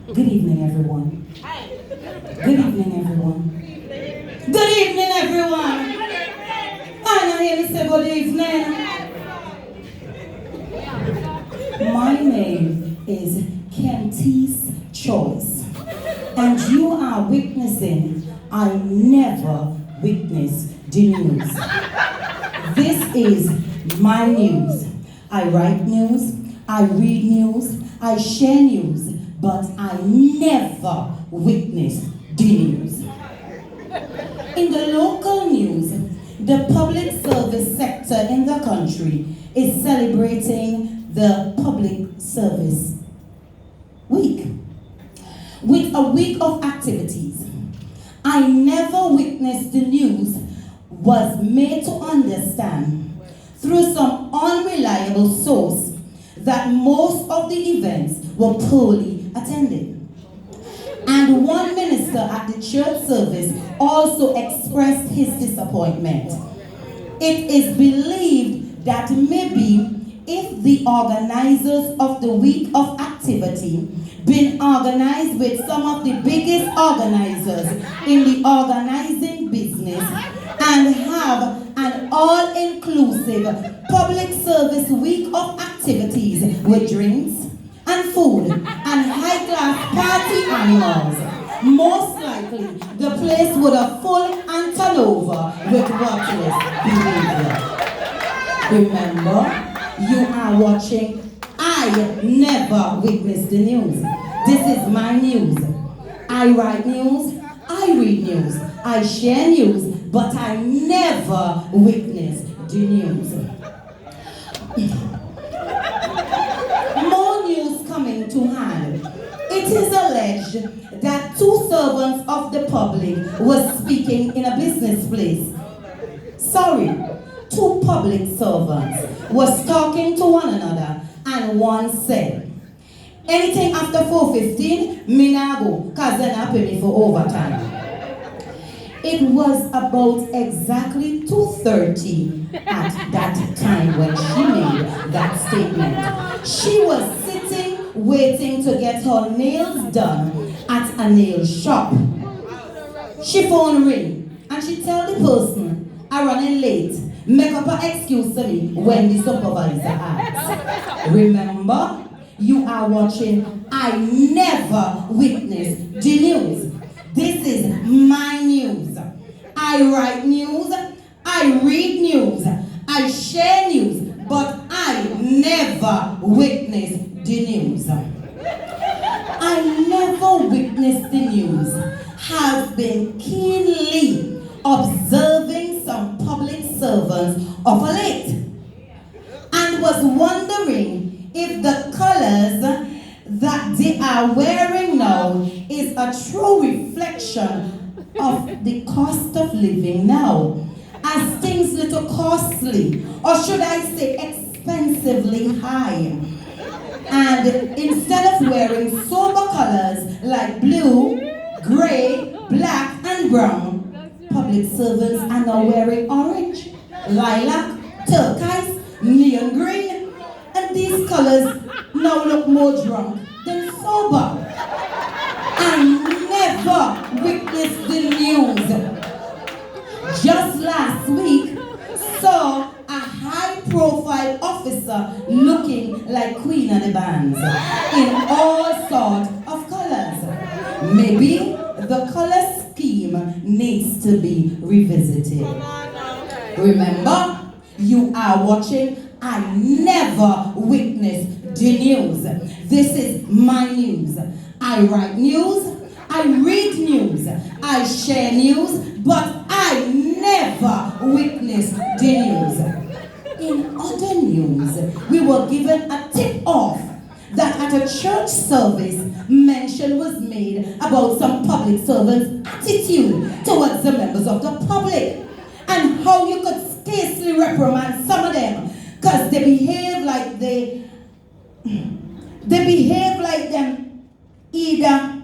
Good evening, everyone. Good evening, everyone. Good evening, everyone. I hear me say good evening. My name is Kentie's Choice, and you are witnessing I Never Witness the News. This is my news. I write news, I read news, I share news, but I never witness the news. In the local news, the public service sector in the country is celebrating the Public Service Week with a week of activities. I Never Witnessed the News was made to understand through some unreliable source that most of the events were poorly attended. And one minister at the church service also expressed his disappointment. It is believed that maybe if the organizers of the week of activity been organized with some of the biggest organizers in the organizing business and have an all-inclusive public service week of activities with drinks and food and high-class party animals, most likely the place would have full and turned over with worthless behavior. Remember, you are watching I Never Witness the News. This is my news. I write news, I read news, I share news, but I never witness the news. More news coming to hand. It is alleged that two servants of the public were speaking in a business place. Two public servants was talking to one another, and one said, anything after 4:15, me nah go, cause then I pay me for overtime. It was about exactly 2:30 at that time when she made that statement. She was sitting waiting to get her nails done at a nail shop. She phone ring and she tell the person, I'm running late. Make up an excuse to me when the supervisor asks. Remember, you are watching I Never Witness the News. This is my news. I write news, I read news, I share news, but I never witness the news. I Never Witness the News has been keenly observing some public servants of late and was wondering if the colors that they are wearing now is a true reflection of the cost of living now, as things little costly, or should I say expensively high. And instead of wearing sober colors like blue, gray, black and brown, public servants are now wearing orange, lilac, turquoise, neon green, and these colors now look more drunk than sober. I never witnessed the news. Just last week, saw a high-profile officer looking like Queen of the Bands in all sorts of colors. Maybe the color scheme needs to be revisited. Remember, you are watching I Never Witness the News. This is my news. I write news, I read news, I share news, but I never witness the news. In other news, we were given a tip-off that at a church service, mention was made about some public servants' attitude towards the members of the public and how you could scarcely reprimand some of them because they behave like them either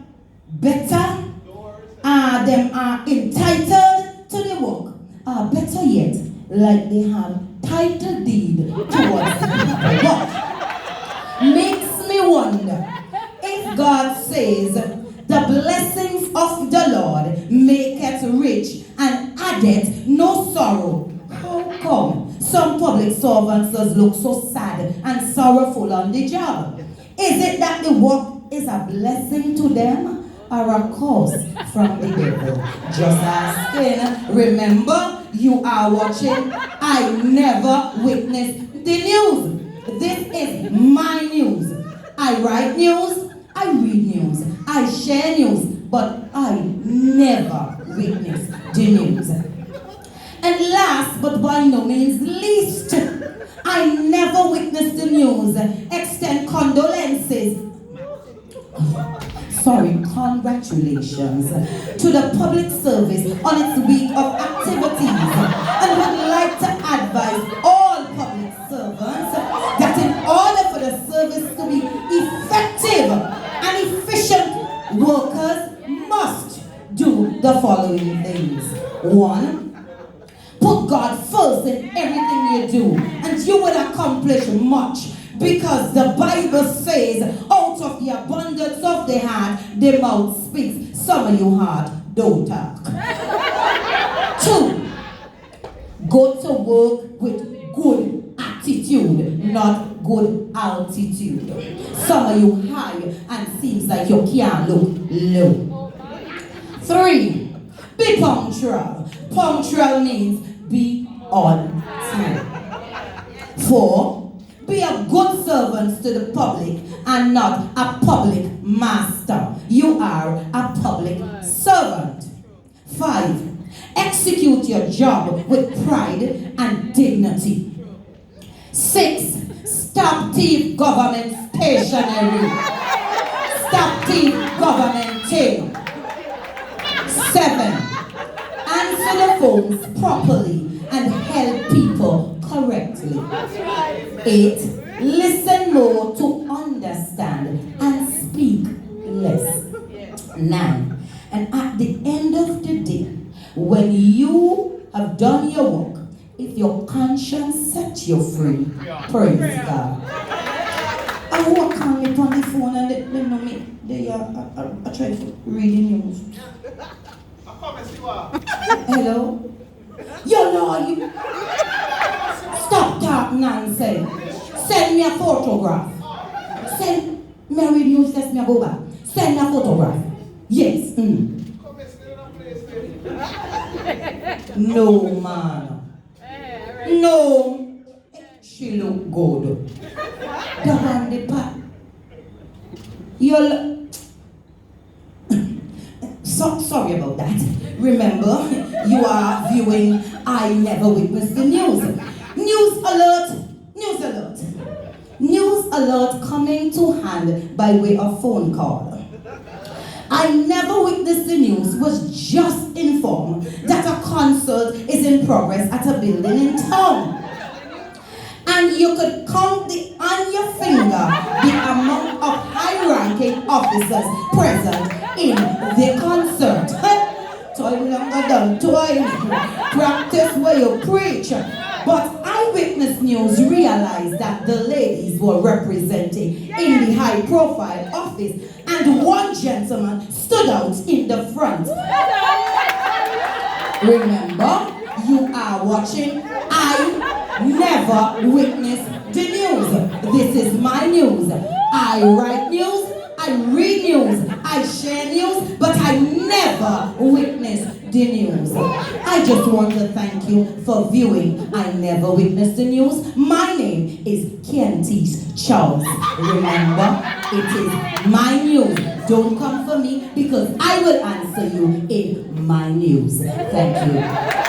better, them are entitled to the work, or better yet, like they have title deed towards the people. What makes me wonder if God said says, the blessings of the Lord maketh rich and addeth no sorrow. How come some public servants does look so sad and sorrowful on the job? Is it that the work is a blessing to them or a curse from the devil? Just asking. Remember, you are watching I Never Witnessed the News. This is my news. I write news, I read news, I share news, but I never witness the news. And last but by no means least, I never witnessed the news. Extend condolences. Congratulations to the public service on its week of activities, and would like to advise all public servants that in order for the service to be effective and efficient, workers must do the following things. 1, put God first in everything you do, and you will accomplish much. Because the Bible says, out of the abundance of the heart, the mouth speaks. Some of you heart don't talk. 2, go to work with good attitude, not good altitude. Some of you high and seems like you can't look low. 3, be punctual. Punctual means be on time. 4, be a good servant to the public and not a public master. You are a public servant. 5, execute your job with pride and dignity. 6, stop thief government stationery. Stop thief government thing. 7, answer the phones properly and help people correctly. 8, listen more to understand and speak less. 9, and at the end of the day, when you have done your work, if your conscience sets you free, praise God. I walk on me on the phone and they know me. I try to read the news. Hello? You know you. Stop talk nonsense. Send me a photograph. Send me a read news, let me go back. Send me a photograph. Yes. No, man. No. She look good. The one the pat. You'll sorry about that. Remember, you are viewing I Never Witnessed the News. News alert, news alert. News alert coming to hand by way of phone call. I Never Witnessed the News was just informed that a concert is in progress at a building in town. And you could count on your finger the amount of high-ranking officers present in the concert. Time longer than time. Practice where you preach. But Eyewitness News realized that the ladies were representing in the high-profile office, and one gentleman stood out in the front. Remember, you are watching I Never Witnessed the News. This is my news. I write news, I read news, I share news, but I never witness the news. I just want to thank you for viewing I Never Witnessed the News. My name is Kentis Charles. Remember, it is my news. Don't come for me because I will answer you in my news. Thank you.